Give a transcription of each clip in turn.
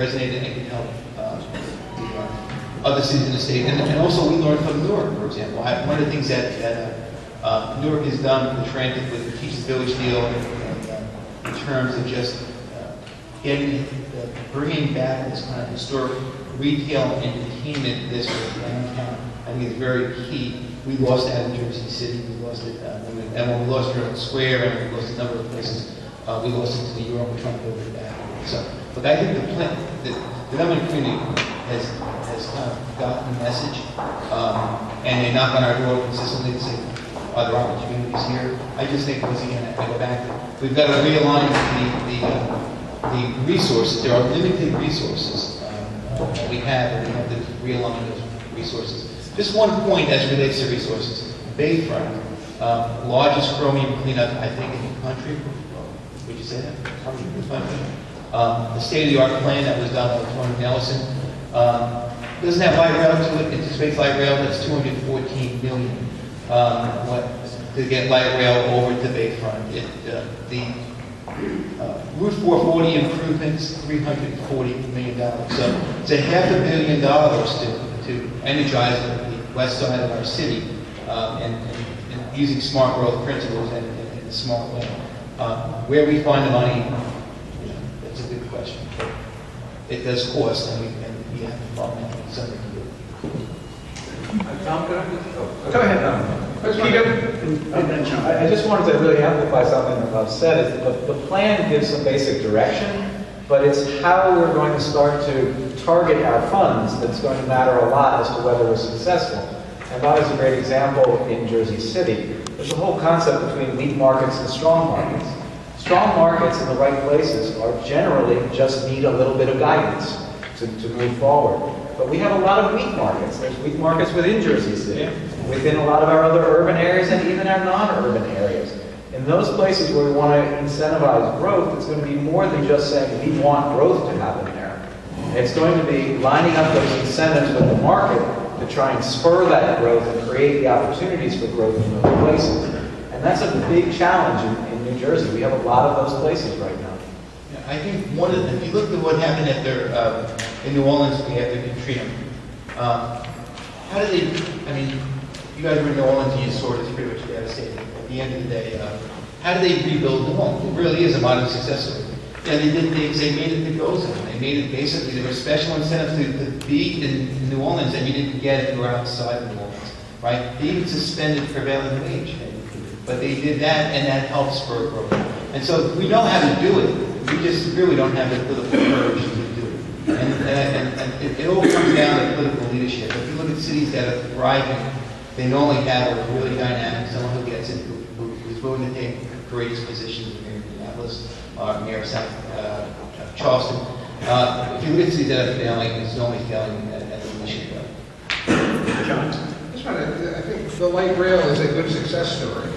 resonated and can help the other cities in the state. And also we learned from Newark, for example. One of the things that Newark has done with Trenton, with the Teachers Village deal, in terms of just bringing back this kind of historic retail and entertainment district downtown, I think is very key. We lost that in Jersey City. We lost it, and when we lost Trenton Square, and we lost a number of places, we lost it to New York. We're trying to build it back. So, but I think the development community has kind of gotten the message, and they knock on our door consistently to say, are there opportunities here? I just think, once again, I go back, we've got to realign the resources. There are limited resources that we have, and we have to realign those resources. Just one point as it relates to resources. Bayfront, largest chromium cleanup, I think, in the country. Would you say that? In the country. The state-of-the-art plan that was done by Tony Nelson doesn't have light rail to it. It anticipates light rail. That's $214 million to get light rail over to Bayfront. The Route 440 improvements, $340 million. So it's a $500 million to energize the west side of our city, and using smart growth principles and in a smart way. Where we find the money, that's a good question. But it does cost, and we have to find something to do. Tom, Go ahead, Peter. I just wanted to really amplify something that Bob said. Is that the plan gives some basic direction, but it's how we're going to start to target our funds that's going to matter a lot as to whether we're successful. And Bob is a great example in Jersey City. There's a whole concept between weak markets and strong markets. Strong markets in the right places are generally just need a little bit of guidance to move forward. But we have a lot of weak markets. There's weak markets within Jersey City, within a lot of our other urban areas and even our non-urban areas. In those places where we want to incentivize growth, it's going to be more than just saying we want growth to happen there. It's going to be lining up those incentives with the market to try and spur that growth and create the opportunities for growth in those places. And that's a big challenge in New Jersey. We have a lot of those places right now. Yeah, I think if you look at what happened in New Orleans after Katrina, how did they, I mean, you guys were in New Orleans and you saw it, it's pretty much devastating. At the end of the day, how did they rebuild New Orleans? It really is a modern success story. Yeah, they made it the go zone. They made it basically, there were special incentives to be in New Orleans that you didn't get if you were outside of New Orleans, right? They even suspended prevailing wage, but they did that, and that helped spur growth. And so we know how to do it. We just really don't have the political courage to do it. And it all comes down to political leadership. If you look at cities that are thriving, they normally have a really dynamic, someone who gets it, who's willing to take courageous positions in Minneapolis, or near South Charleston. If you look at cities that are failing, it's normally failing at the leadership level. John? I think the light rail is a good success story.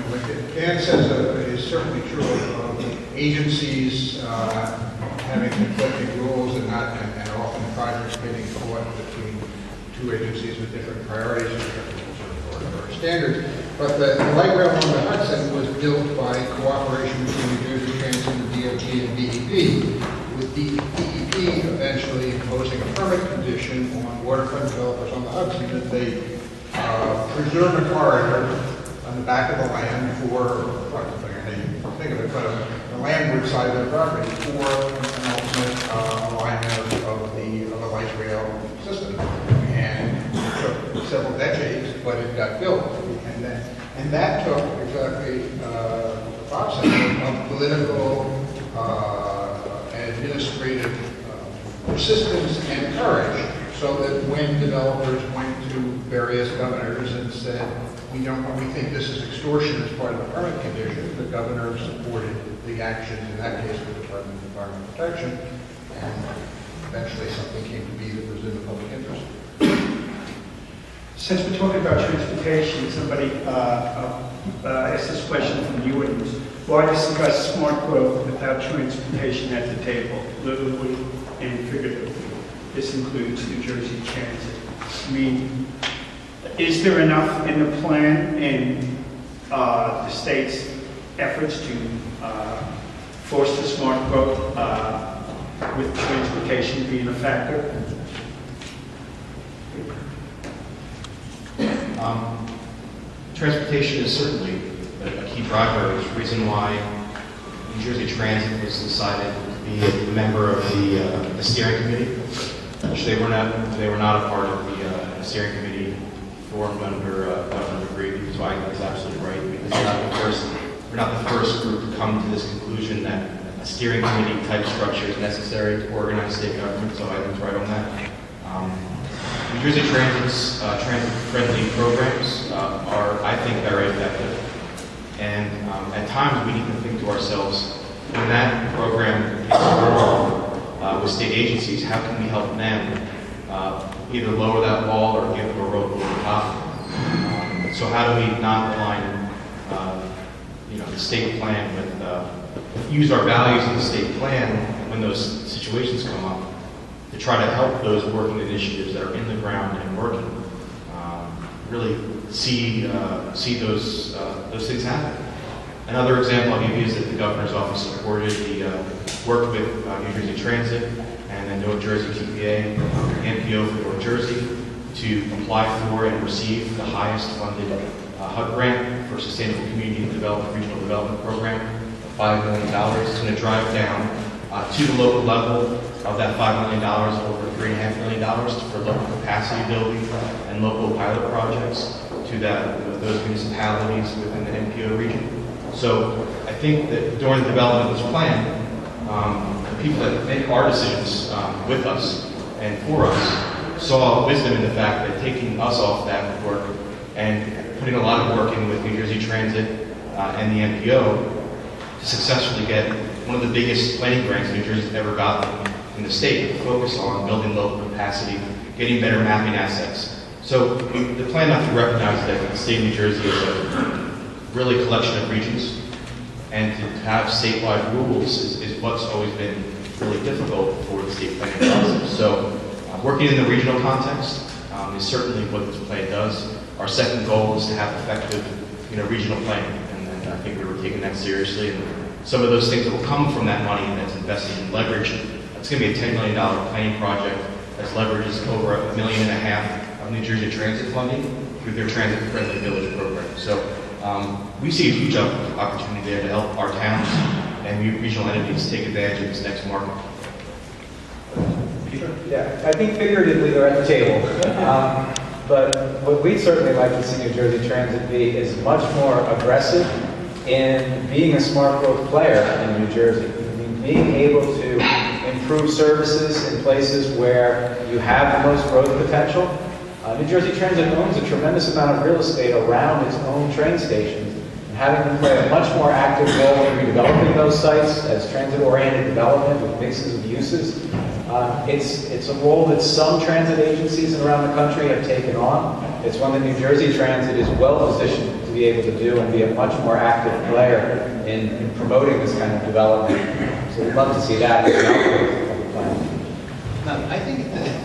What Dan says is certainly true of agencies having conflicting rules and often projects getting caught between two agencies with different priorities or standards. But the light rail on the Hudson was built by cooperation between New Jersey Transit, the DOT, and DEP, with DEP eventually imposing a permit condition on waterfront developers on the Hudson that they preserve a corridor on the back of the land for, think of it, but the landward side of their property for an ultimate alignment of the light rail system. And it took several decades, but it got built. And that took exactly the process of political and administrative persistence and courage, so that when developers went to various governors and said, we think this is extortion as part of the permit condition, the governor supported the actions, in that case the Department of Environmental Protection, and eventually something came to be that was in the public interest. Since we're talking about transportation, somebody asked this question from the audience. Why discuss smart growth without transportation at the table, literally and figuratively? This includes New Jersey Transit. I mean, is there enough in the plan in the state's efforts to foster smart growth with transportation being a factor? Transportation is certainly a key driver. It's the reason why New Jersey Transit was decided to be a member of the steering committee, which they were not a part of the steering committee formed under Governor Grady. So I think that's absolutely right, because we're not the first group to come to this conclusion that a steering committee type structure is necessary to organize state government. So I think it's right on that. New Jersey Transit's transit-friendly programs are, I think, very effective. And at times we need to think to ourselves, when that program is wrong with state agencies, how can we help them either lower that wall or give them a rope over the top? So how do we not align the state plan with, use our values in the state plan when those situations come up, to try to help those working initiatives that are in the ground and working, really see those things happen. Another example I'll give you is that the governor's office supported worked with New Jersey Transit and the North Jersey TPA, NPO for North Jersey, to apply for and receive the highest funded HUD grant for Sustainable Community Development Regional Development Program of $5 million. It's going to drive down to the local level of that $5 million over $3.5 million for local capacity building and local pilot projects to those municipalities within the NPO region. So I think that during the development of this plan, the people that make our decisions with us and for us saw wisdom in the fact that taking us off that work and putting a lot of work in with New Jersey Transit and the NPO to successfully get one of the biggest planning grants New Jersey's ever gotten in the state, to focus on building local capacity, getting better mapping assets. So the plan, I think, recognizes that the state of New Jersey is a really collection of regions, and to have statewide rules is what's always been really difficult for the state planning process. So working in the regional context is certainly what this plan does. Our second goal is to have effective regional planning, and I think we were taking that seriously. And some of those things that will come from that money that's invested in leverage, it's going to be a $10 million planning project that leverages over $1.5 million of New Jersey Transit funding through their transit-friendly village program. So we see a huge opportunity there to help our towns and regional entities take advantage of this next market. Yeah, I think figuratively they're at the table. But what we'd certainly like to see New Jersey Transit be is much more aggressive in being a smart growth player in New Jersey. I mean, being able to improve services in places where you have the most growth potential. New Jersey Transit owns a tremendous amount of real estate around its own train stations, and having them play a much more active role in redeveloping those sites as transit-oriented development with mixes of uses. It's a role that some transit agencies around the country have taken on. It's one that New Jersey Transit is well positioned to be able to do and be a much more active player in promoting this kind of development. So we'd love to see that as an output of the plan. I think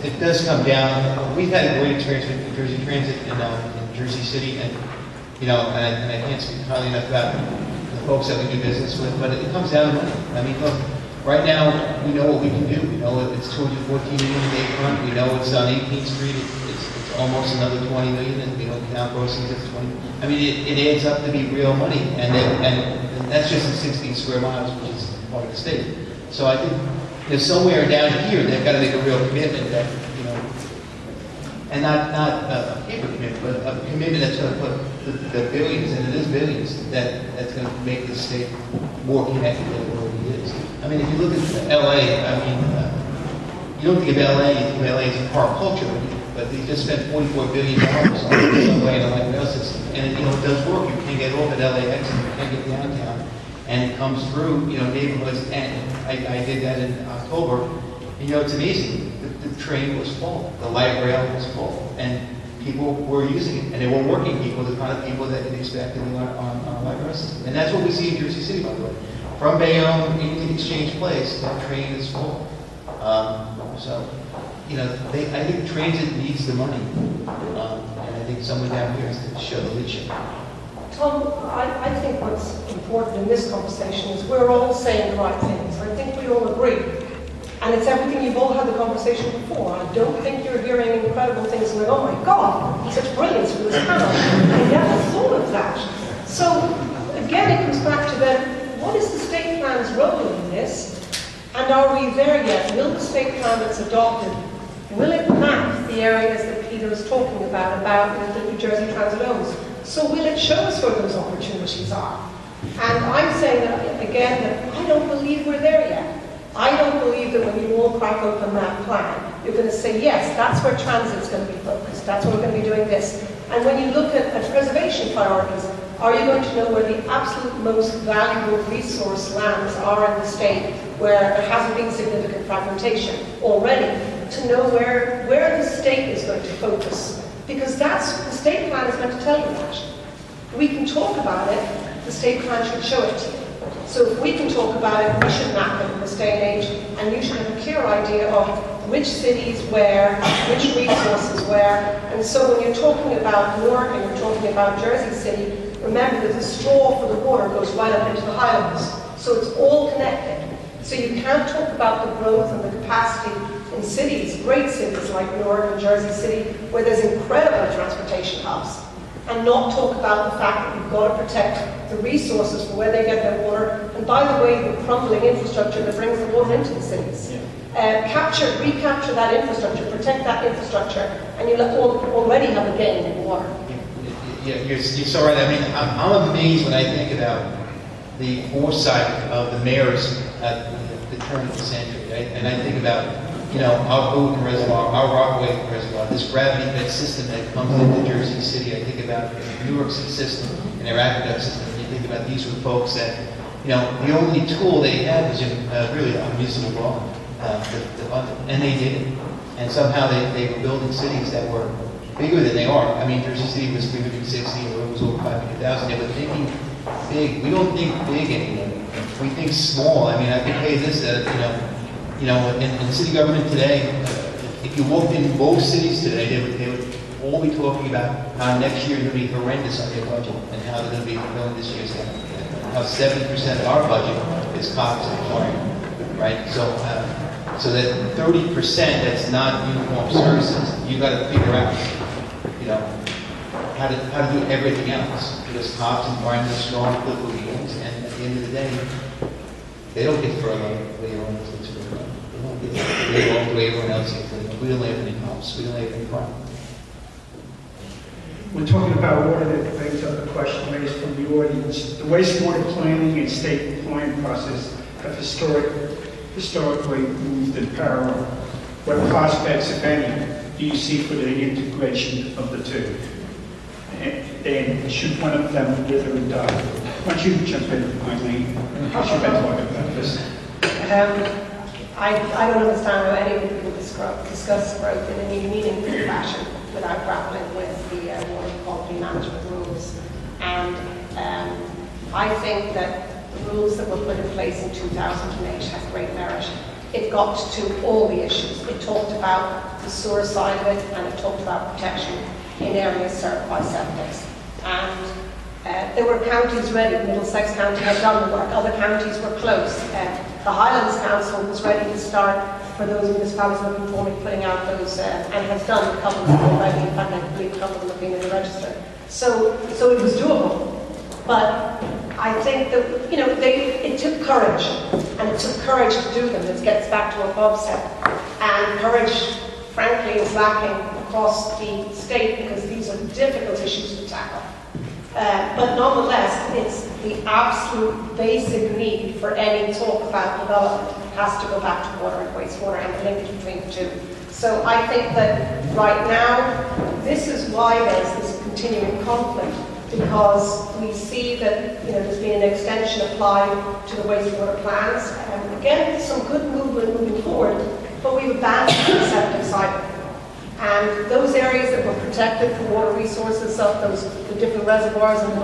it does come down. We've had a great experience with New Jersey Transit in Jersey City, and and I can't speak highly enough about the folks that we do business with, but it comes down to money. I mean, look, right now we know what we can do. We know it's 214 million Bayfront. We know it's on 18th Street. It's almost another 20 million, and we don't count grossings at 20. I mean, it adds up to be real money, and that's just in 16 square miles, which is part of the state. So I think there's somewhere down here they've got to make a real commitment that, and not a paper commitment, but a commitment that's going to put the billions, and it is billions, that's going to make the state more connected than it already is. I mean, if you look at LA, I mean, you don't think of LA, you think of LA as a park culture, but they just spent $44 billion on subway and a light rail system. And it does work. You can get off at LAX and you can get downtown. And it comes through, neighborhoods. And I did that in October. And, it's amazing. The train was full. The light rail was full. And people were using it. And they were working people, the kind of people that you'd expect on a light rail system. And that's what we see in Jersey City, by the way. From Bayonne into Exchange Place, that train is full. I think transit needs the money. And I think someone down here has to show the leadership. Tom, I think what's important in this conversation is we're all saying the right things. I think we all agree. And And it's everything you've all had the conversation before. I don't think you're hearing incredible things and going, oh my God, such brilliance from this panel. I never thought of that. So again, it comes back to then, what is the state plan's role in this? And are we there yet? Will the state plan that's adopted, will it map the areas that Peter was talking about the New Jersey Transit owns? So will it show us where those opportunities are? And I'm saying that, again, that I don't believe we're there yet. I don't believe that when you all crack open that plan, you're going to say, yes, that's where transit's going to be focused. That's where we're going to be doing this. And when you look at preservation priorities, are you going to know where the absolute most valuable resource lands are in the state where there hasn't been significant fragmentation already, to know where the state is going to focus? Because that's, the state plan is meant to tell you that. We can talk about it, the state plan should show it to you. So if we can talk about it, we should map it in this day and age, and you should have a clear idea of which cities where, which resources where. And so when you're talking about Newark and you're talking about Jersey City, remember that the straw for the water goes right up into the Highlands. So it's all connected. So you can't talk about the growth and the capacity in cities, great cities like Newark and Jersey City, where there's incredible transportation hubs, and not talk about the fact that you've got to protect the resources for where they get their water, and by the way, the crumbling infrastructure that brings the water into the cities. Recapture that infrastructure, protect that infrastructure, and you'll already have a gain in water. Yeah, you're so right. I mean, I'm amazed when I think about the foresight of the mayors at the turn of the century, right? And I think about, you know, our Boone Reservoir, our Rockaway Reservoir, this gravity fed system that comes into Jersey City. I think about Newark's system and their aqueduct system. You think about these were folks that, you know, the only tool they had was really a municipal law to fund it. And they did it. And somehow they were building cities that were bigger than they are. I mean, Jersey City was 360, or it was over 500,000. They were thinking big. We don't think big anymore. We think small. I mean, I can tell you this, you know, in city government today, if you walked in most cities today, they would all be talking about how next year is going to be horrendous on their budget, and how they're going to be going this year's down. How 70% of our budget is cops and fire, right? So that 30% that's not uniform services, you got to figure out, you know, how to do everything else. Because cops and firemen are strong political unions, and at the end of the day, they don't get furloughed the way everyone else gets furloughed. They don't get furloughed the way everyone else gets furloughed. We don't have any cops. We don't have any crime. We're talking about water, that brings up a question raised from the audience. The wastewater planning and state deployment process have historically moved in parallel. What prospects, if any, do you see for the integration of the two? And should one of them wither and die? Why don't you jump in, Eileen? How should I talk about this? I don't understand how anyone can discuss growth in any meaningful fashion without grappling with the water quality management rules. And I think that the rules that were put in place in 2008 have great merit. It got to all the issues. It talked about the sewer side of it, and it talked about protection in areas served by septics. And there were counties ready. Middlesex County had done the work. Other counties were close. The Highlands Council was ready to start, for those municipalities looking for me, putting out those, and has done a couple of them already. In fact, I believe a couple of them have been in the register. So it was doable. But I think that, you know, it took courage, and it took courage to do them. It gets back to what Bob said. And courage, frankly, is lacking across the state, because these are difficult issues to tackle. But nonetheless, it's the absolute basic need for any talk about development has to go back to water and wastewater and the linkage between the two. So I think that right now, this is why there's this continuing conflict, because we see that, you know, there's been an extension applied to the wastewater plans. And again, some good movement moving forward, but we've abandoned the septic cycle. And those areas that were protected for water resources, of the different reservoirs in the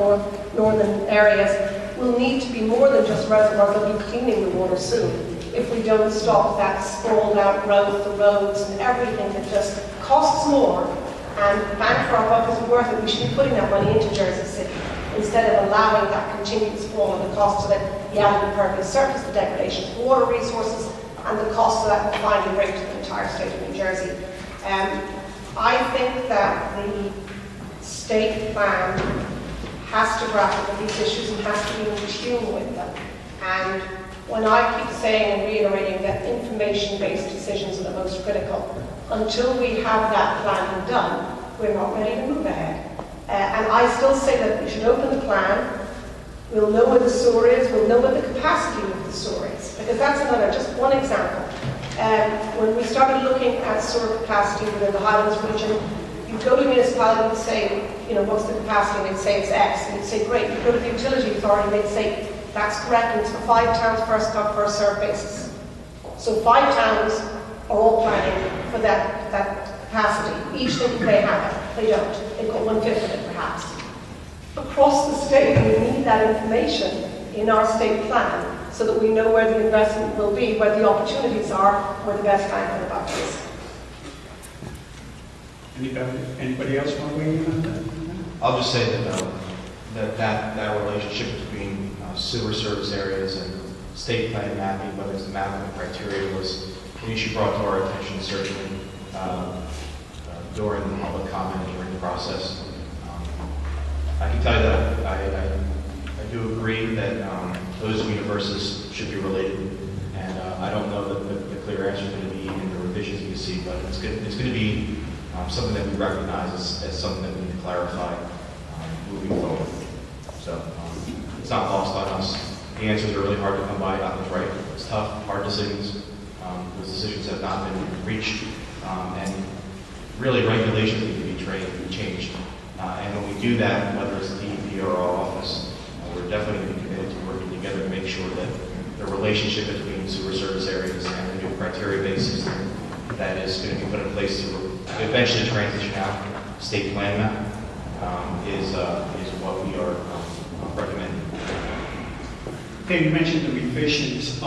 northern areas, will need to be more than just reservoirs. They'll be cleaning the water soon if we don't stop that sprawled out growth, the roads and everything that just costs more. And bang for our buck isn't worth it. We should be putting that money into Jersey City instead of allowing that continued sprawl and the cost of it, the added impervious surface, the degradation of water resources, and the cost of that will finally break to the entire state of New Jersey. I think that the state plan has to grapple with these issues and has to be in tune with them. And when I keep saying and reiterating that information-based decisions are the most critical, until we have that plan done, we're not ready to move ahead. And I still say that we should open the plan. We'll know where the sewer is. We'll know what the capacity of the sewer is. Because that's another, just one example. When we started looking at sewer capacity within the Highlands region, you go to a municipality and say, you know, what's the capacity? And they'd say it's X. And you'd say, great. You go to the utility authority and they'd say, that's correct. And it's for 5 towns, first come, first served basis. So 5 towns are all planning for that capacity. Each think they have it. They don't. They've got 1/5 of it, perhaps. Across the state, we need that information in our state plan so that we know where the investment will be, where the opportunities are, where the best bang for the buck is. Anybody else want to weigh in on that? I'll just say that that relationship between sewer service areas and state plan mapping, whether it's the mapping criteria, was an issue brought to our attention certainly during the public comment during the process. I can tell you that I do agree that those universes should be related, and I don't know that the clear answer is going to be in the revisions you see, but it's going to be something that we recognize as something that we need to clarify moving forward. So it's not lost on us. The answers are really hard to come by. Nothing's right. It's tough, hard decisions. Those decisions have not been reached, and really regulations need to be changed. And when we do that, whether it's the DEP or our office, we're definitely going to be committed to working together to make sure that the relationship between sewer service areas and the new criteria based system that is going to be put in place to eventually transition out state plan map is what we are recommending. Okay, you mentioned the revisions.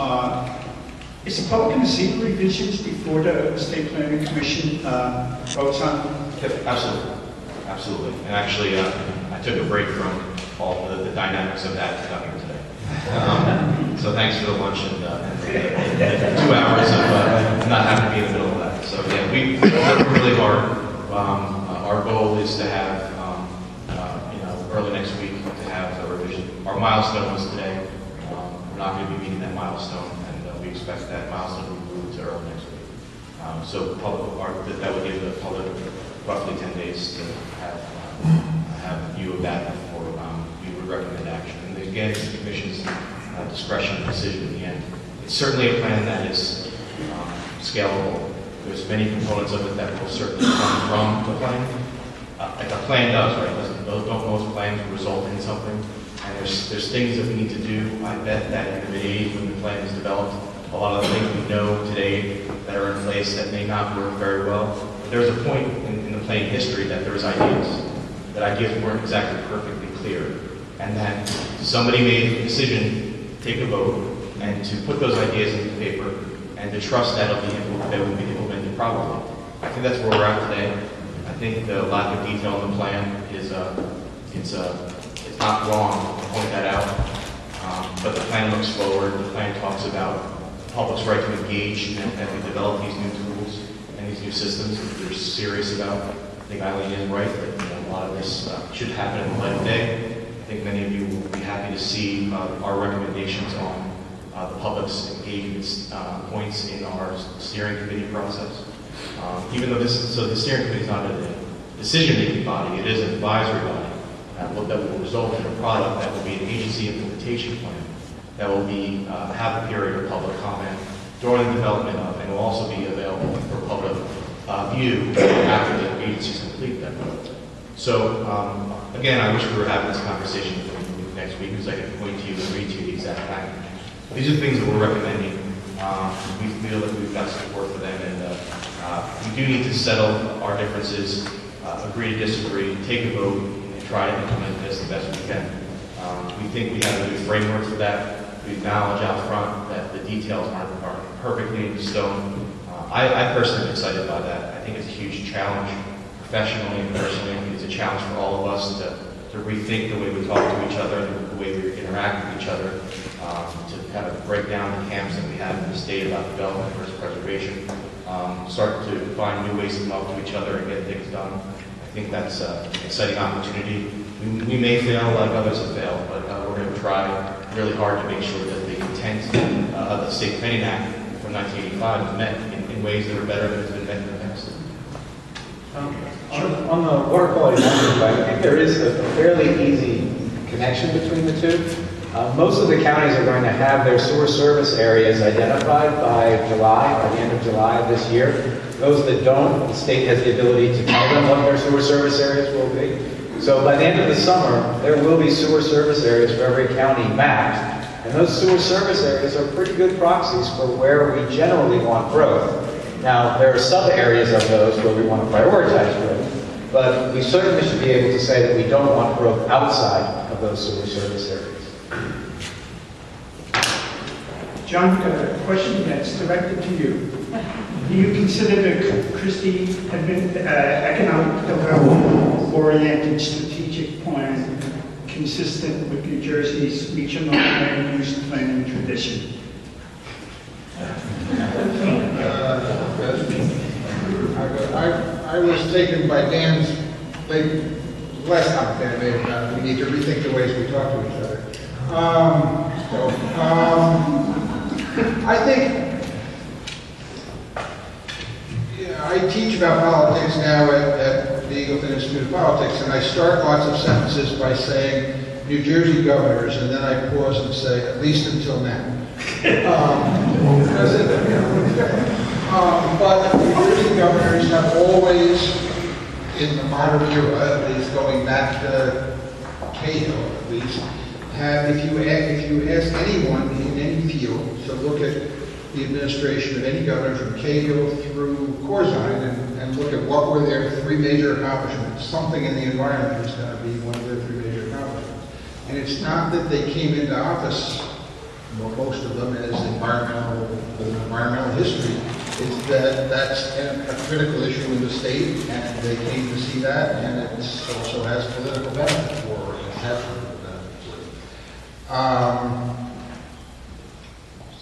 Is the public going to see the revisions before the State Planning Commission votes on them? Yep, absolutely. Absolutely. And actually, I took a break from all the dynamics of that to come here today. So thanks for the lunch and 2 hours of not having to be in the middle of that. So yeah, we worked really hard. Our goal is to have, early next week to have a revision. Our milestone was today. We're not going to be meeting that milestone, and we expect that milestone to be moved to early next week. So that would give the public roughly 10 days to have a view of that before we would recommend action. And again, it's the Commission's discretion and decision in the end. It's certainly a plan that is scalable. There's many components of it that will certainly come from the plan. Like a plan does, right? Don't most plans result in something? And there's things that we need to do. I bet that in the mid-'80s when the plan is developed, a lot of the things we know today that are in place that may not work very well. But there's a point in the plan history that there's ideas. That ideas weren't exactly perfectly clear. And that somebody made a decision, take a vote, and to put those ideas into paper and to trust that they will be implemented properly. I think that's where we're at today. I think the lack of detail in the plan is it's not wrong to point that out. But the plan looks forward. The plan talks about the public's right to engage as we develop these new tools and these new systems that they're serious about. I think Eileen is right that a lot of this should happen in the light of day. I think many of you will be happy to see our recommendations on the public's engagement points in our steering committee process. Even though the steering committee is not a decision-making body, it is an advisory body that will result in a product that will be an agency implementation plan that will be have a period of public comment during the development of, and will also be available for public view after the agencies complete that. So again, I wish we were having this conversation next week because I could point to you and read to you the exact package. These are things that we're recommending. We feel that we've got support for them, and we do need to settle our differences, agree to disagree, take a vote, and try to implement this the best we can. We think we have a good framework for that. We acknowledge out front that the details aren't perfectly in stone. I personally am excited by that. I think it's a huge challenge, professionally and personally. It's a challenge for all of us to rethink the way we talk to each other, the way we interact with each other, to kind of break down the camps that we have in the state about development versus preservation, start to find new ways to come up to each other and get things done. I think that's an exciting opportunity. We may fail like others have failed, but we're going to try really hard to make sure that the intent of the State Planning Act from 1985 is met in ways that are better than it's been met in the past. On the water quality management plan, I think there is a fairly easy connection between the two. Most of the counties are going to have their sewer service areas identified by the end of July of this year. Those that don't, the state has the ability to tell them what their sewer service areas will be. So by the end of the summer, there will be sewer service areas for every county mapped. And those sewer service areas are pretty good proxies for where we generally want growth. Now, there are sub-areas of those where we want to prioritize growth, but we certainly should be able to say that we don't want growth outside of those sewer service areas. John, a question that's directed to you. Do you consider the Christie economic development-oriented strategic plan consistent with New Jersey's regional land use planning tradition? I was taken by Dan's last comment Dan made about we need to rethink the ways we talk to each other. I think I teach about politics now at the Eagleton Institute of Politics, and I start lots of sentences by saying New Jersey governors, and then I pause and say, at least until now. But New Jersey governors have always, in the modern era, at least going back to Cahill at least, if you ask anyone in any field to look at the administration of any governor from Cahill through Corzine and look at what were their three major accomplishments, something in the environment is going to be one of their three major accomplishments. And it's not that they came into office, well, most of them, as environmental history. It's that that's a critical issue in the state, and they came to see that, and it also has political benefit for it. It has political benefit for it.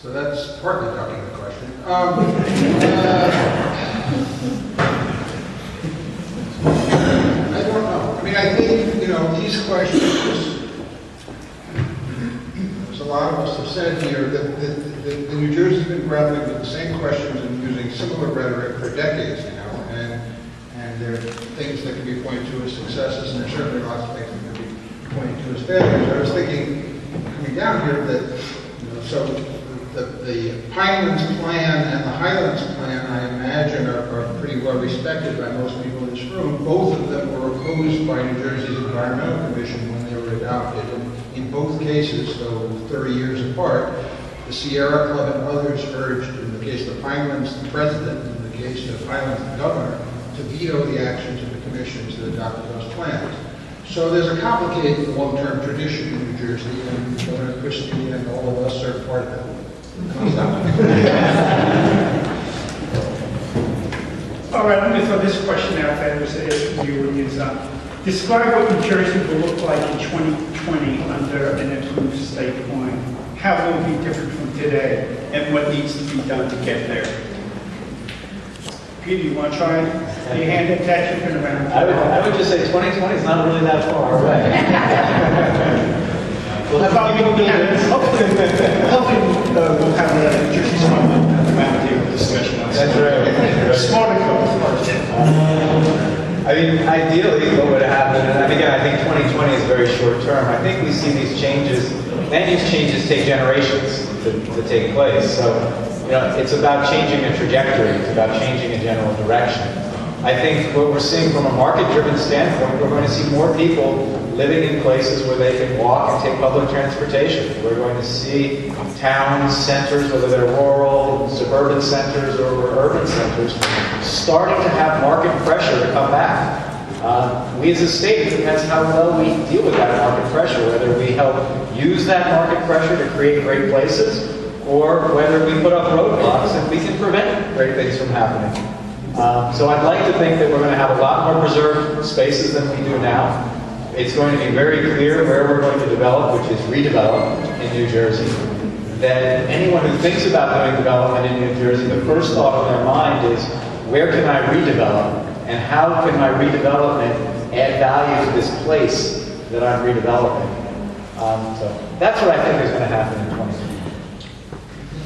So that's partly ducking the question. I don't know. I mean, I think, these questions, as a lot of us have said here, that New Jersey's been grappling with the same questions and using similar rhetoric for decades now, and there are things that can be pointed to as successes, and there are certainly lots of things that can be pointed to as failures. I was thinking, coming down here, that, so the Pinelands Plan and the Highlands Plan, I imagine, are pretty well respected by most people in this room. Both of them were opposed by New Jersey's Environmental Commission when they were adopted. And in both cases, though 30 years apart, the Sierra Club and others urged, in the case of the Pinelands, the president, in the case of Highlands, the governor, to veto the actions of the commissions that adopted those plans. So there's a complicated long-term tradition in New Jersey, and Governor Christie and all of us are part of it. All right, let me throw this question out there to say to the audience. Describe what New Jersey will look like in 2020 under an improved state plan. How will it be different from today, and what needs to be done to get there? Peter, you want to try? Your hand attached around. I would just say 2020 is not really that far away. We'll have people do this. Hopefully we'll have a New Jersey Spotlight Roundtable discussion on That's right. Smarter goals. I mean, ideally, what would happen, and again, I think 2020 is very short term. I think we see these changes, land use changes take generations to take place. So, it's about changing a trajectory. It's about changing a general direction. I think what we're seeing from a market-driven standpoint, we're going to see more people living in places where they can walk and take public transportation. We're going to see town centers, whether they're rural, suburban centers, or urban centers, starting to have market pressure to come back. We as a state, it depends how well we deal with that market pressure, whether we help use that market pressure to create great places, or whether we put up roadblocks and we can prevent great things from happening. So I'd like to think that we're going to have a lot more preserved spaces than we do now. It's going to be very clear where we're going to develop, which is redevelop in New Jersey. then anyone who thinks about doing development in New Jersey, the first thought on their mind is, where can I redevelop? And how can my redevelopment add value to this place that I'm redeveloping? So that's what I think is going to happen in 2020.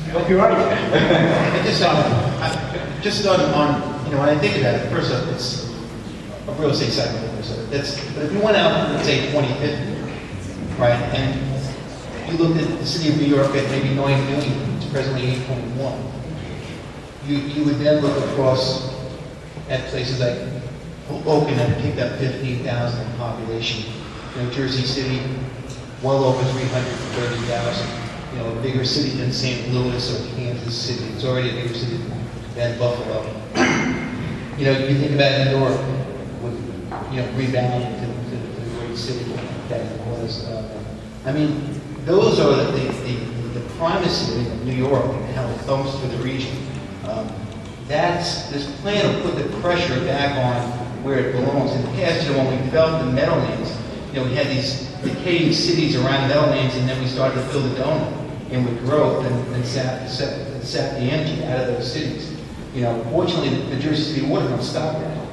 I hope you're right. Just on, when I think about it, first off, it's a real estate cycle. So but if you went out, let's say 2050, right, and you looked at the city of New York at maybe 9 million, it's presently 8.1. You would then look across at places like Oakland that picked up 15,000 in population. Jersey City, well over 330,000. A bigger city than St. Louis or Kansas City. It's already a bigger city than Buffalo. You think about New York with, rebounding to the great city that it was. Those are the primacy of New York and how it comes to the region. This plan will put the pressure back on where it belongs. In the past, when we developed the Meadowlands, we had these decaying cities around Meadowlands, and then we started to fill the donut. And with growth and sap the energy out of those cities. Fortunately, the Jersey City waterfront stopped that.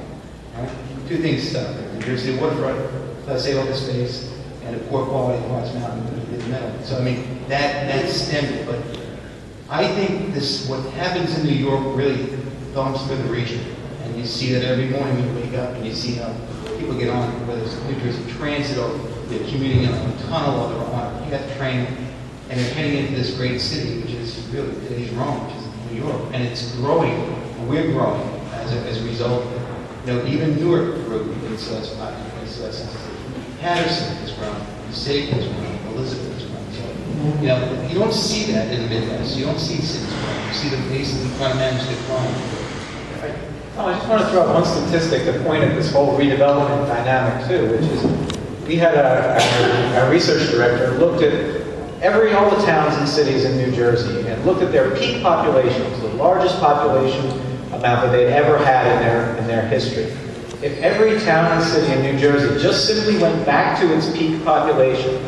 Right? Two things stopped it. The Jersey City waterfront, let's say open space, and the poor quality of Parts Mountain in the middle. So that stemmed it. But I think what happens in New York really comes through the region. And you see that every morning when you wake up, and you see how people get on, whether it's New Jersey Transit or they're commuting on a tunnel or they're on a PF train. And they're heading into this great city, which is really today's Rome, which is New York. And it's growing, and we're growing as a result of it. Even Newark grew, it's less popular, it's less sensitive. Patterson has grown, Passaic has grown, Elizabeth has grown. So, you don't see that in the Midwest. You don't see cities growing. You see them basically trying to manage their crime. I just want to throw out one statistic to point at this whole redevelopment dynamic too, which is we had our research director looked at all the towns and cities in New Jersey and looked at their peak populations, the largest population amount that they'd ever had in their history. If every town and city in New Jersey just simply went back to its peak population,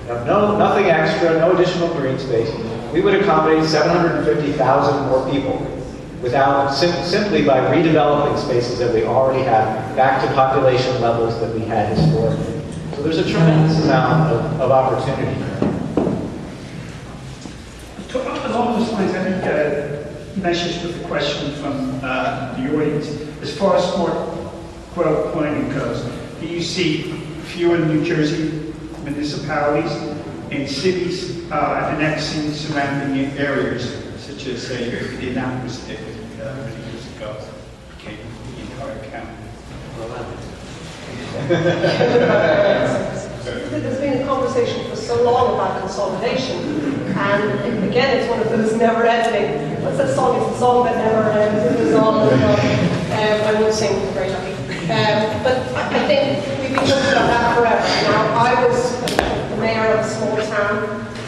nothing extra, no additional green space, we would accommodate 750,000 more people simply by redeveloping spaces that we already have back to population levels that we had historically. So there's a tremendous amount of opportunity here. Along those lines, I think message with a question from the audience. As far as smart growth planning goes, do you see fewer New Jersey municipalities and cities annexing surrounding areas, such as, say, Indianapolis did many years ago, became the entire county? There's been a conversation for so long about consolidation, and again, it's one of those never-ending. What's that song? It's a song that never ends. It goes on and on. I won't sing, I'm very lucky. But I think we've been talking about that forever. Now, I was the mayor of a small town,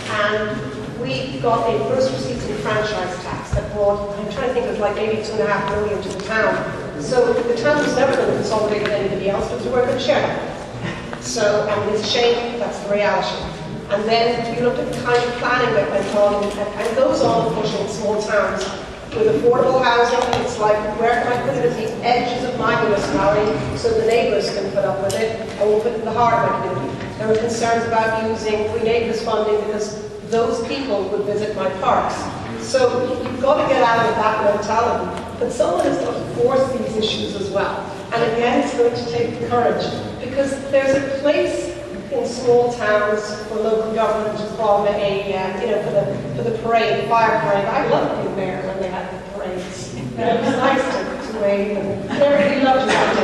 and we got a first receipts and franchise tax that brought, I'm trying to think, it was like maybe $2.5 million to the town. So the town was never going to consolidate with anybody else, because we weren't going to share that. So, it's a shame, that's the reality. And then you look at the kind of planning that went on, and it goes on pushing small towns. With affordable housing, it's like, where can I put it at the edges of my municipality so the neighbours can put up with it, and we'll put it in the heart of my community. There were concerns about using free neighbours funding because those people would visit my parks. So you've got to get out of that mentality. But someone has got to force these issues as well. And again, it's going to take courage, because there's a place in small towns for local government from for the parade, the fire parade. I loved being there when they had the parades. It was nice to wave, and everybody loved that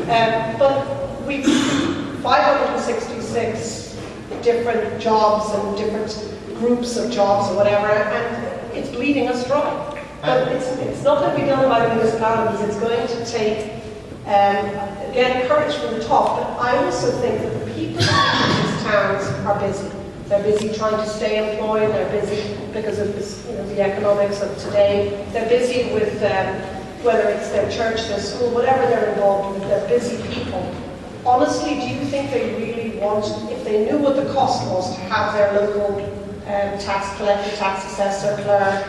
day. But we've 566 different jobs and different groups of jobs or whatever, and it's bleeding us dry. But it's not going to be done by the municipalities. It's going to take, again, courage from the top. But I also think that the people in these towns are busy. They're busy trying to stay employed. They're busy because of this, the economics of today. They're busy with whether it's their church, their school, whatever they're involved with. They're busy people. Honestly, do you think they really want, if they knew what the cost was to have their local tax collector, tax assessor, clerk,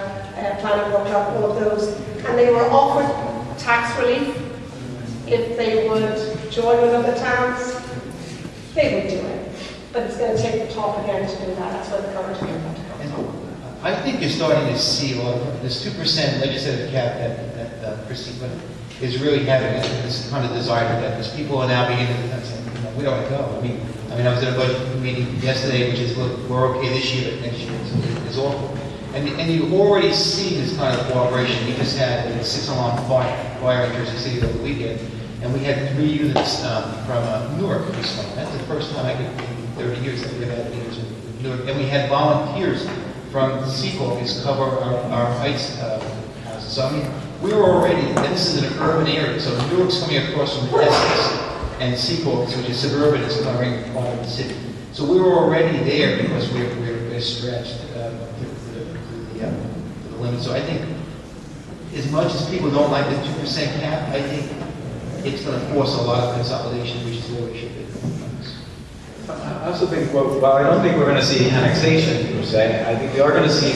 planning board clerk, all of those, and they were offered tax relief if they would join with other towns. They would do it, but it's going to take the top again to do that. That's where the current agreement comes from. I think you're starting to see this 2% legislative cap that Christine is really having this kind of desire to that, because people are now beginning to say, we don't want to go. I mean, I was at a budget meeting yesterday, which is, look, we're okay this year, but next year is awful. And you already see this kind of cooperation. We just had a 6-alarm fire in Jersey City over the weekend, and we had 3 units from Newark this month. That's the first time I could, in 30 years that we have had units in Newark. And we had volunteers from Seacoast to cover our Heights houses. So I mean, we're already, and this is an urban area, so Newark's coming across from Essex, and Seacoast, which is suburban, is covering part of the city. So we were already there because we're stretched to the limit. So I think, as much as people don't like the 2% cap, I think it's going to force a lot of consolidation, which is where we should be. I also think, well, I don't think we're going to see annexation per se. I think we are going to see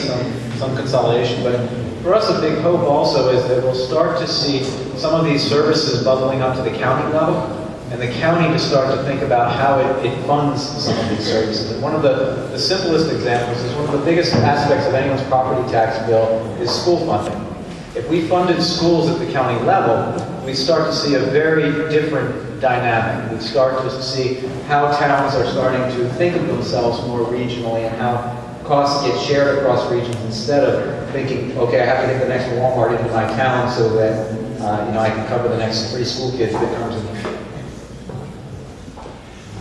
some consolidation, but for us a big hope also is that we'll start to see some of these services bubbling up to the county level, and the county to start to think about how it funds some of these services. And one of the simplest examples is one of the biggest aspects of anyone's property tax bill is school funding. If we funded schools at the county level, we start to see a very different dynamic. We start to see how towns are starting to think of themselves more regionally and how costs get shared across regions instead of thinking, okay, I have to get the next Walmart into my town so that I can cover the next 3 school kids that comes in.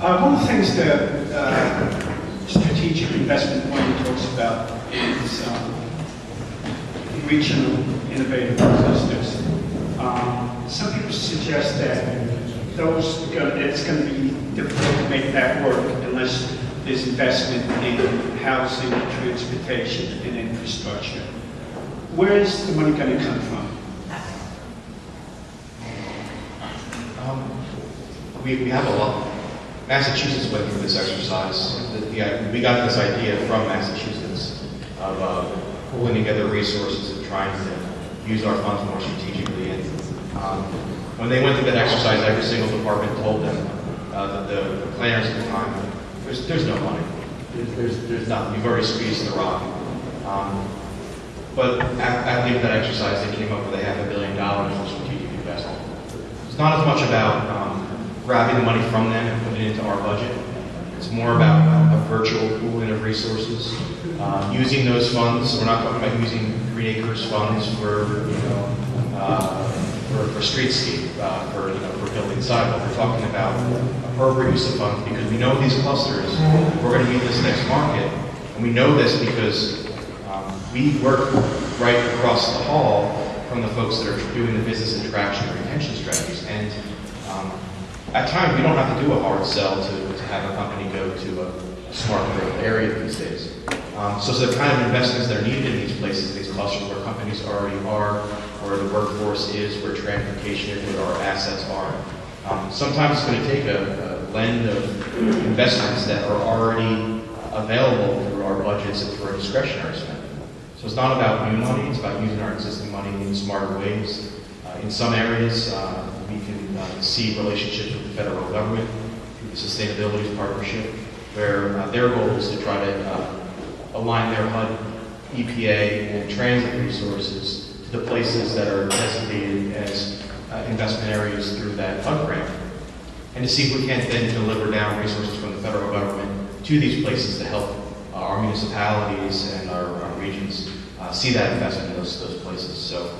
One of the things that strategic investment plan talks about is regional innovative clusters. Some people suggest that it's going to be difficult to make that work unless there's investment in housing, transportation, and infrastructure. Where is the money going to come from? We have a lot. Massachusetts went through this exercise. We got this idea from Massachusetts of pulling together resources and trying to use our funds more strategically. And when they went through that exercise, every single department told them, the planners at the time, there's no money. There's nothing. You've already squeezed the rock. But at the end of that exercise, they came up with $500 million for strategic investment. It's not as much about grabbing the money from them and putting it into our budget. It's more about a virtual pooling of resources, using those funds. So we're not talking about using Green Acres funds for streetscape, for building sidewalk. We're talking about appropriate use of funds because we know these clusters. We're going to meet this next market, and we know this because we work right across the hall from the folks that are doing the business attraction and retention strategies. And at times, we don't have to do a hard sell to have a company go to a smart growth area these days. So the kind of investments that are needed in these places, these clusters where companies already are, where the workforce is, where transportation is, where our assets are. Sometimes it's going to take a blend of investments that are already available through our budgets and through our discretionary spending. So it's not about new money, it's about using our existing money in smarter ways. In some areas, we can see relationships with the federal government through the Sustainability Partnership, where their goal is to try to align their HUD, EPA, and transit resources to the places that are designated as investment areas through that HUD grant, and to see if we can't then deliver down resources from the federal government to these places to help our municipalities and our regions see that investment in those places. So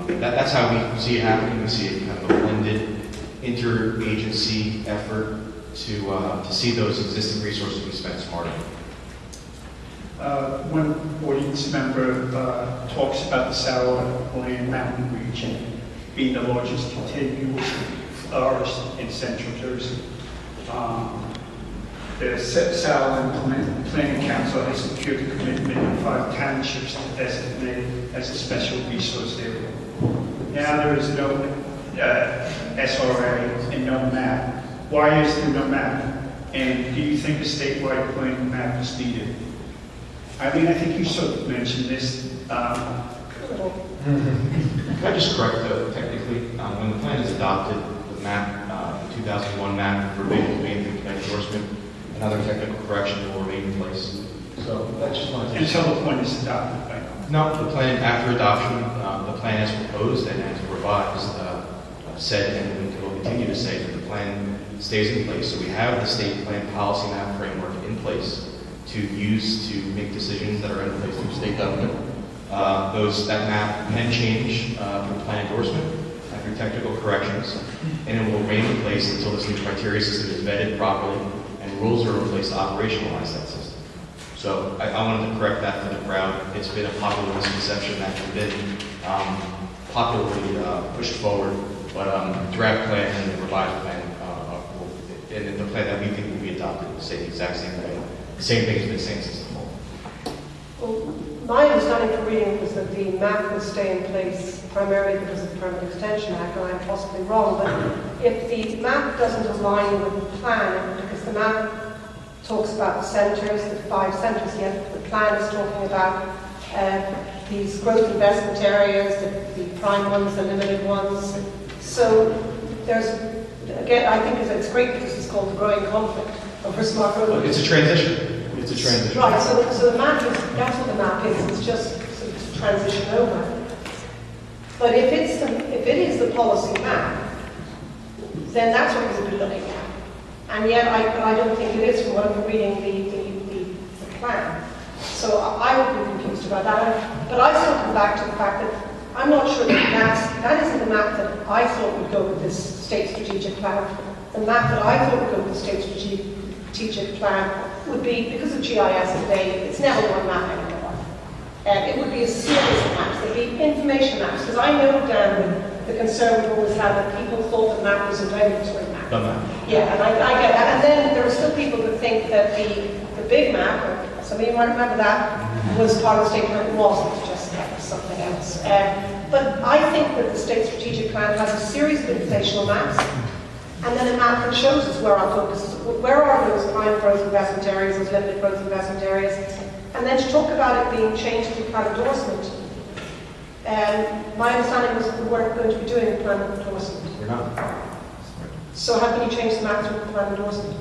that's how we see it happening. We see it kind of a blended interagency effort to see those existing resources be spent smartly. One audience member talks about the Sauerland Mountain region being the largest contiguous forest in central Jersey. The Sauerland Planning Council has secured the commitment of 5 townships to designate it as a special resource area. Now there is no SRA and no map. Why is there no map? And do you think a statewide planning map is needed? Eileen, I think you sort of mentioned this. Can I just correct though, technically, when the plan is adopted, the map, the 2001 map for remain the endorsement, another technical correction will remain in place. So I just wanted to... Until the point is adopted by now. No, the plan after adoption, the plan as proposed and as revised, said and will continue to say that the plan stays in place. So we have the state plan policy map framework in place to use to make decisions that are in place through state government. That map can change through plan endorsement and through technical corrections, and it will remain in place until this new criteria system is vetted properly and rules are in place to operationalize that system. So I wanted to correct that for the crowd. It's been a popular misconception that has been popularly pushed forward, but the draft plan and the revised plan, and the plan that we think will be adopted will say the exact same thing. The same thing has been saying since the fall. Well, my understanding from reading it was that the map will stay in place primarily because of the Permanent Extension Act, and I'm possibly wrong, but if the map doesn't align with the plan, because the map talks about the centres, the 5 centres, yet the plan is talking about these growth investment areas, the prime ones, the limited ones. So there's, again, I think it's great because it's called the growing conflict over smart road. Well, it's a transition. It's a transition. Right, so the map is, that's what the map is, it's just sort of transition over. But if it is the policy map, then that's what we'll be looking at. And yet I don't think it is from what I'm reading the plan. So I would be confused about that. But I still come back to the fact that I'm not sure that isn't the map that I thought would go with this state strategic plan. The map that I thought would go with the state strategic plan would be, because of GIS today, it's never one map anymore. It would be a series of maps. There'd be information maps, because I know down the concern we always had that people thought the map was a regulatory map. Yeah, and I get that. And then there are still people that think that the big map, or some of you might remember that, was part of the state plan. It wasn't, just that was something else. But I think that the state strategic plan has a series of informational maps, and then a map that shows us where our focus is. Where are those prime growth investment areas, those limited growth investment areas? And then to talk about it being changed through plan endorsement. My understanding was that we weren't going to be doing a plan endorsement. We're not. So how can you change the map through plan endorsement?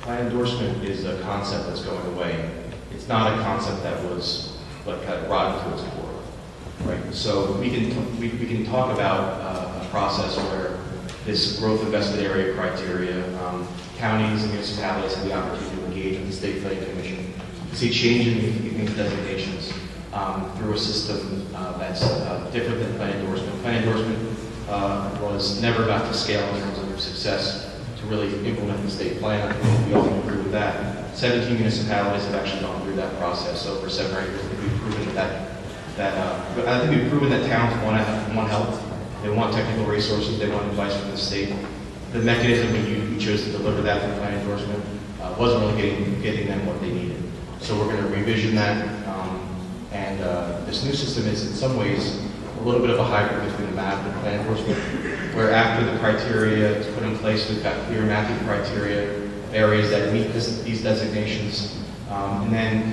Plan endorsement is a concept that's going away. It's not a concept that was like kind of brought into its core, right? So we can talk about a process where this growth investment area criteria, counties and municipalities have the opportunity to engage with the State Planning Commission, see change in these designations through a system that's different than plan endorsement. Plan endorsement was never about to scale in terms of success to really implement the state plan. I think we all agree with that. 17 municipalities have actually gone through that process over 7 or 8 years. We've proven I think we've proven that towns want help. They want technical resources. They want advice from the state. The mechanism we chose to deliver that through plan endorsement wasn't really getting them what they needed. So we're going to revision that. And this new system is in some ways a little bit of a hybrid between the map and plan endorsement, where after the criteria is put in place, we've got clear mapping criteria, areas that meet these designations. And then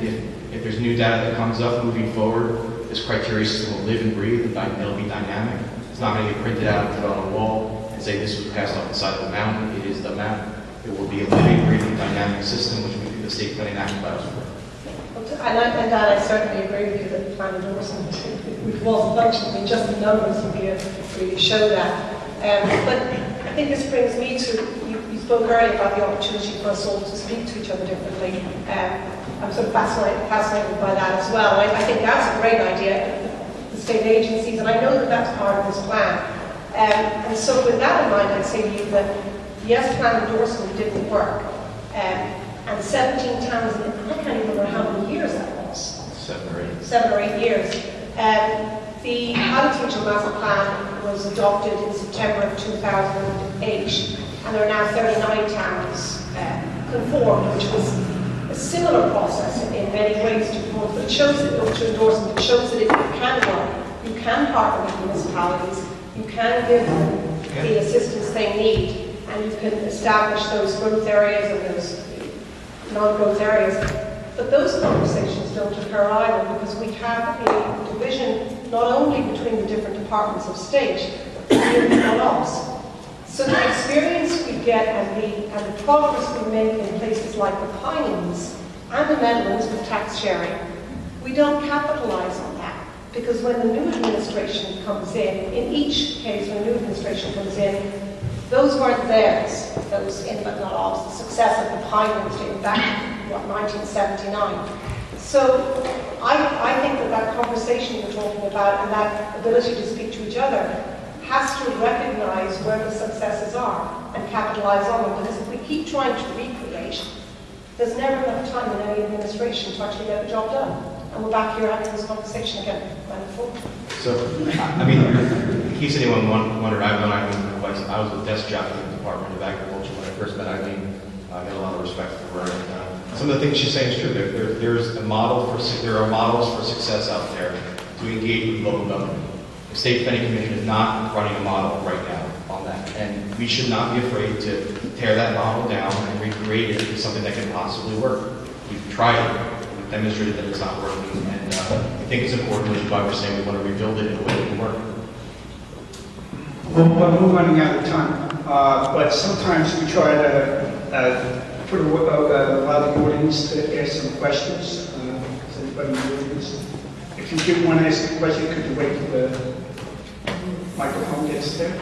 if there's new data that comes up moving forward, this criteria system will live and breathe, and it'll be dynamic. It's not going to get printed out and put on a wall and say this was passed off the side of the mountain. It is the map. It will be a living, breathing, dynamic system, which we do the state planning action allows for. And I certainly agree with you that the plan endorsement, which wasn't functioning, just the numbers would really show that. But I think this brings me to, you spoke earlier about the opportunity for us all to speak to each other differently. I'm sort of fascinated by that as well. I think that's a great idea, the state agencies, and I know that that's part of this plan. And so with that in mind, I'd say to you that yes, plan endorsement didn't work. And 17 towns, I can't even remember how many years that was. 7 or 8 years. The Housing Regional Master Plan was adopted in September of 2008, and there are now 39 towns conformed, which was a similar process in many ways to conform, but it shows that to endorsement, it shows that it can work. You can partner with municipalities, you can give them the assistance they need, and you can establish those growth areas and those non-growth areas. But those conversations don't occur either, because we have a division not only between the different departments of state, but between us. So the experience we get and the progress we make in places like the Pines and the Netherlands with tax sharing, we don't capitalize on that. Because when the new administration comes in each case when a new administration comes in, those weren't theirs, those in but not all, the success of the Pinelands dating back to 1979. So I think that conversation we're talking about and that ability to speak to each other has to recognize where the successes are and capitalize on them. Because if we keep trying to recreate, there's never enough time in any administration to actually get the job done. And we're back here having this conversation again. So, I mean, in case anyone wondered, I've known Eileen for quite some. I was a desk jockey in the Department of Agriculture when I first met Eileen. I got a lot of respect for her. And, some of the things she's saying is true. There are models for success out there to engage with local government. The State Planning Commission is not running a model right now on that, and we should not be afraid to tear that model down and recreate it into something that can possibly work. We've tried it. We've demonstrated that it's not working, and I think it's important, which is why we're saying we want to rebuild it in a way that can work. Well, we're running out of time, but sometimes we try to allow the audience to ask some questions. Does anybody in the audience? If you didn't want to ask a question, could you wait till the microphone gets there?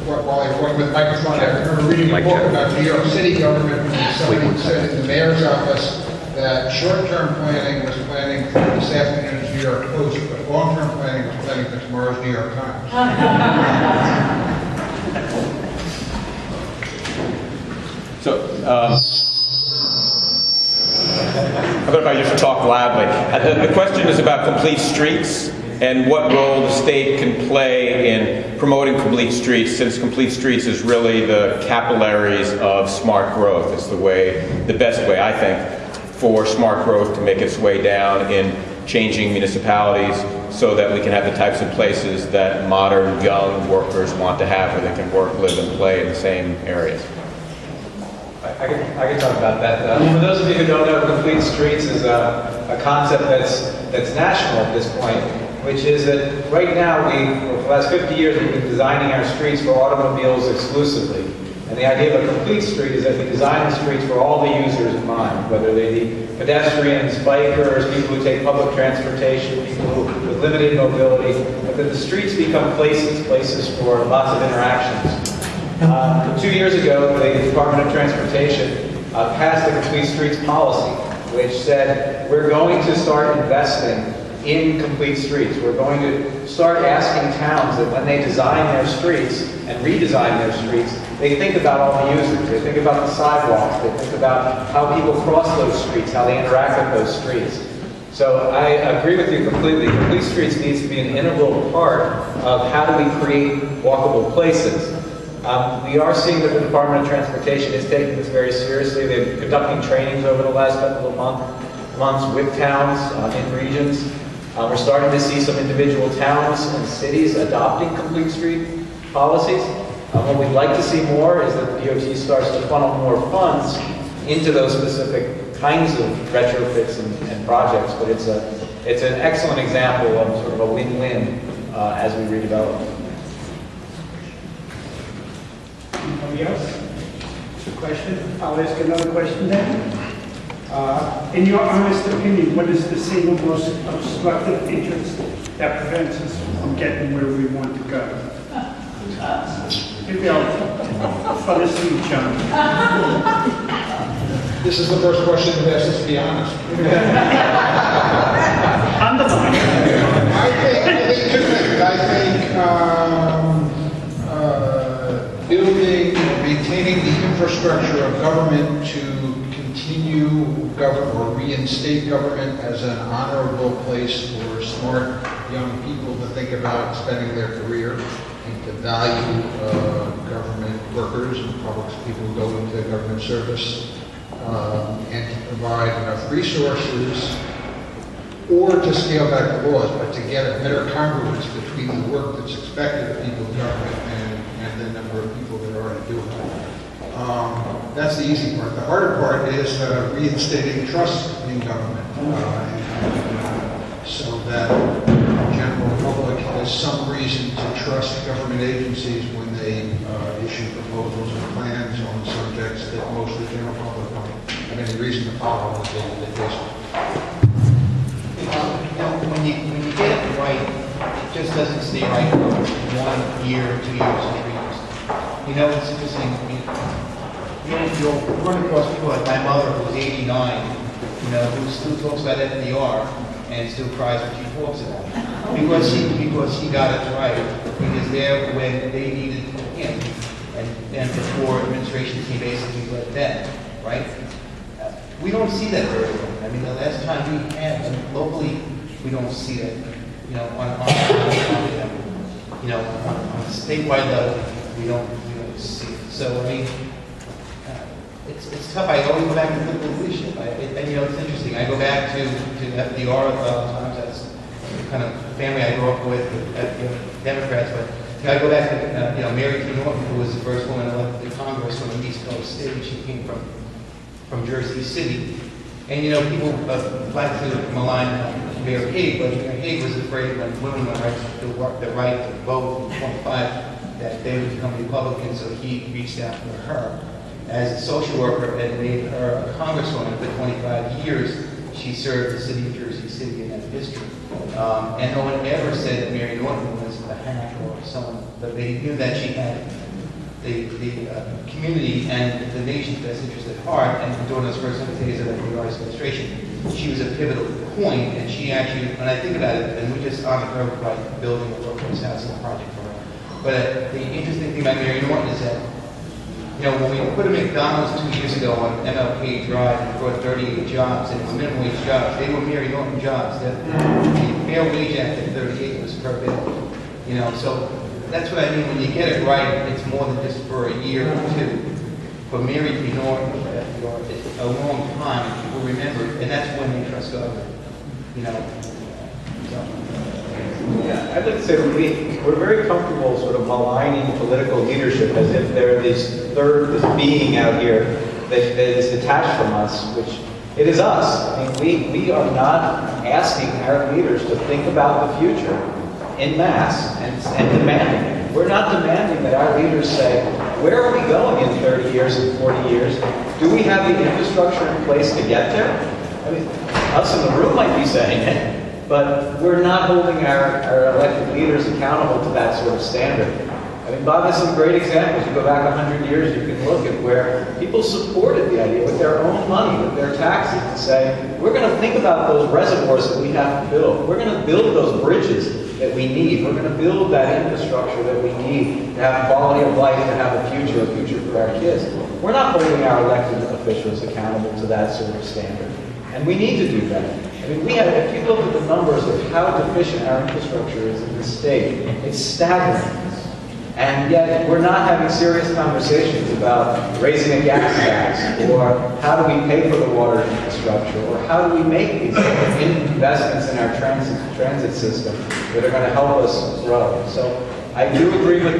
While you're working with the microphone, I remember reading a book about New York City government, and somebody said in the mayor's office that short-term planning was planning for this afternoon's New York Post, but long-term planning was planning for tomorrow's New York Times. So, I'm going to just talk loudly. The question is about complete streets and what role the state can play in promoting complete streets, since complete streets is really the capillaries of smart growth. It's the best way, I think, for smart growth to make its way down in changing municipalities so that we can have the types of places that modern young workers want to have, where they can work, live, and play in the same areas. I can talk about that. For those of you who don't know, complete streets is a concept that's national at this point, which is that right now, for the last 50 years, we've been designing our streets for automobiles exclusively. And the idea of a complete street is that we design the streets for all the users in mind, whether they be pedestrians, bikers, people who take public transportation, people with limited mobility, but that the streets become places for lots of interactions. 2 years ago, the Department of Transportation passed a complete streets policy, which said we're going to start investing in complete streets. We're going to start asking towns that when they design their streets and redesign their streets, they think about all the users. They think about the sidewalks. They think about how people cross those streets, how they interact with those streets. So I agree with you completely. Complete streets needs to be an integral part of how do we create walkable places. We are seeing that the Department of Transportation is taking this very seriously. They've been conducting trainings over the last couple of months with towns in regions. We're starting to see some individual towns and cities adopting complete street policies. What we'd like to see more is that the DOT starts to funnel more funds into those specific kinds of retrofits and projects. But it's an excellent example of sort of a win-win as we redevelop. Anybody else? Question? I'll ask another question then. In your honest opinion, what is the single most obstructive interest that prevents us from getting where we want to go? Maybe I'll listen to John. This is the first question that asks us to be honest. Underline. I think two things. Building, maintaining the infrastructure of government to continue government or reinstate government as an honorable place for smart young people to think about spending their career and to value government workers and public people who go into government service, and to provide enough resources, or to scale back the laws, but to get a better congruence between the work that's expected of people in government and the number of people that are already doing it. That's the easy part. The harder part is reinstating trust in government, so that the general public has some reason to trust government agencies when they issue proposals or plans on subjects that most of the general public don't have any reason to follow on a day-to-day basis. When you get it right, it just doesn't stay right for 1 year, 2 years, or 3 years. It's interesting. You'll run across people like my mother, who's 89, who still talks about FDR and still cries when she talks about it. Because she got it right. He was there when they needed him, and before administration came basically let them, right? We don't see that very well. I mean, the last time we had, locally, we don't see that. On a statewide level, we don't see it. So, I mean, it's tough. I always go back to political leadership. It's interesting. I go back to FDR times. That's the kind of family I grew up with, Democrats. But I go back to Mary T. Norton, who was the first woman elected to Congress from the East Coast state. She came from Jersey City. And people like to malign Mayor Hague, but Mayor Hague was afraid when women were the right to vote in 25 that they would become Republicans, so he reached out for her. As a social worker and made her a congresswoman for 25 years, she served the city of Jersey City in that district. And no one ever said that Mary Norton was a hack or someone, but they knew that she had the community and the nation's best interest at heart, and during those first 100 days of the administration, she was a pivotal point, and she actually, when I think about it, and we just honored her by building a workforce housing project for her. But the interesting thing about Mary Norton is that, when we put a McDonald's 2 years ago on MLK Drive and brought 38 jobs, and it was minimum wage jobs, they were Mary Norton jobs. The Fair Wage Act at 38 was per bid. So that's what I mean. When you get it right, it's more than just for a year or two. For Mary T. Norton, it's a long time. People remember, and that's when they trust government. Yeah, I'd like to say that we're very comfortable sort of maligning political leadership as if they're this being out here that is detached from us, which it is us. I mean, we are not asking our leaders to think about the future en masse and demanding it. We're not demanding that our leaders say, where are we going in 30 years and 40 years? Do we have the infrastructure in place to get there? I mean, us in the room might be saying it, but we're not holding our elected leaders accountable to that sort of standard. I mean, Bob has some great examples. You go back 100 years, you can look at where people supported the idea with their own money, with their taxes, to say, we're going to think about those reservoirs that we have to build. We're going to build those bridges that we need. We're going to build that infrastructure that we need to have quality of life, to have a future for our kids. We're not holding our elected officials accountable to that sort of standard. And we need to do that. I mean, if you look at the numbers of how deficient our infrastructure is in this state, it's staggering. And yet, we're not having serious conversations about raising a gas tax, or how do we pay for the water infrastructure, or how do we make these investments in our transit system that are going to help us grow. So I do agree with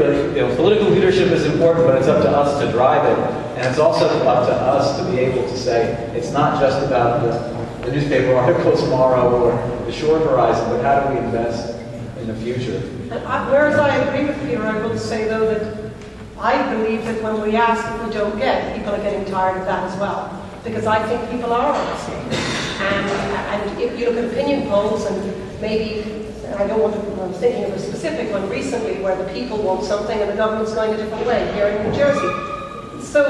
political leadership is important, but it's up to us to drive it. And it's also up to us to be able to say, it's not just about the newspaper article tomorrow or the short horizon, but how do we invest in the future? Whereas I agree with Peter, I will say though that I believe that when we ask and we don't get, people are getting tired of that as well. Because I think people are asking. And if you look at opinion polls, and maybe, I don't want to, I'm thinking of a specific one recently where the people want something and the government's going a different way here in New Jersey. So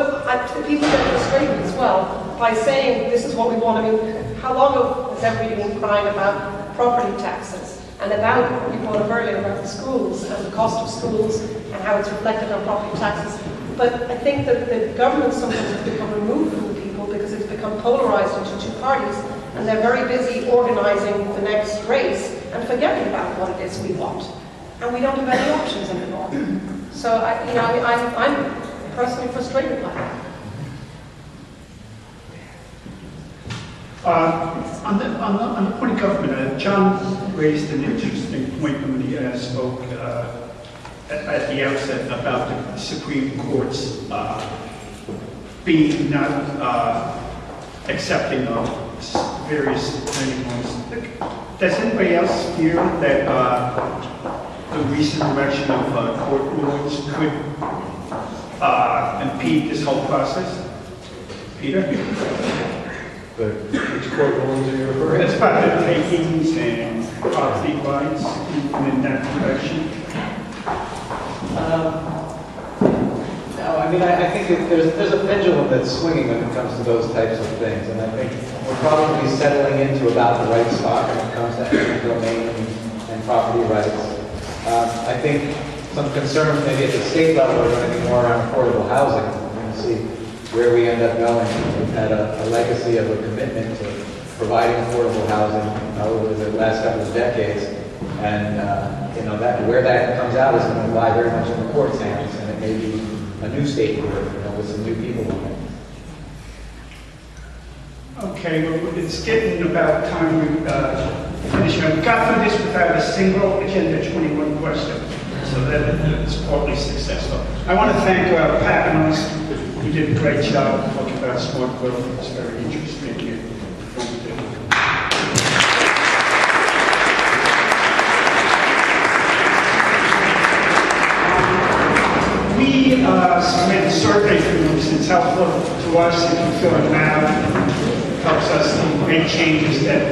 people get frustrated as well by saying this is what we want. I mean, how long has everybody been crying about property taxes? And about, you brought up earlier about the schools and the cost of schools and how it's reflected on property taxes. But I think that the government sometimes has become removed from the people because it's become polarized into two parties, and they're very busy organizing the next race and forgetting about what it is we want. And we don't have any options anymore. So I'm personally frustrated by that. On the point of government, John raised an interesting point when he spoke at the outset about the Supreme Court's being not accepting of various tiny homes. Does anybody else fear that the recent direction of court rulings could impede this whole process? Peter? Which court rulings are you referring It's to? about the takings and property rights in that direction. No, I mean, I think there's a pendulum that's swinging when it comes to those types of things, and I think we're probably settling into about the right spot when it comes to eminent domain and property rights. I think some concerns maybe at the state level are going to be more around affordable housing. We're going to see where we end up going. We've had a legacy of a commitment to providing affordable housing over the last couple of decades, and where that comes out is going to lie very much in the court's hands, and it may be a new state court, with some new people on it. Okay, well, it's getting about time we finish. We got through this without a single Agenda 21 question, so that it's partly successful. I want to thank Pat and us, who did a great job talking about smart growth. It's very interesting and informative. We submit a survey forms. It's helpful to us if you fill it out. Helps us to make changes that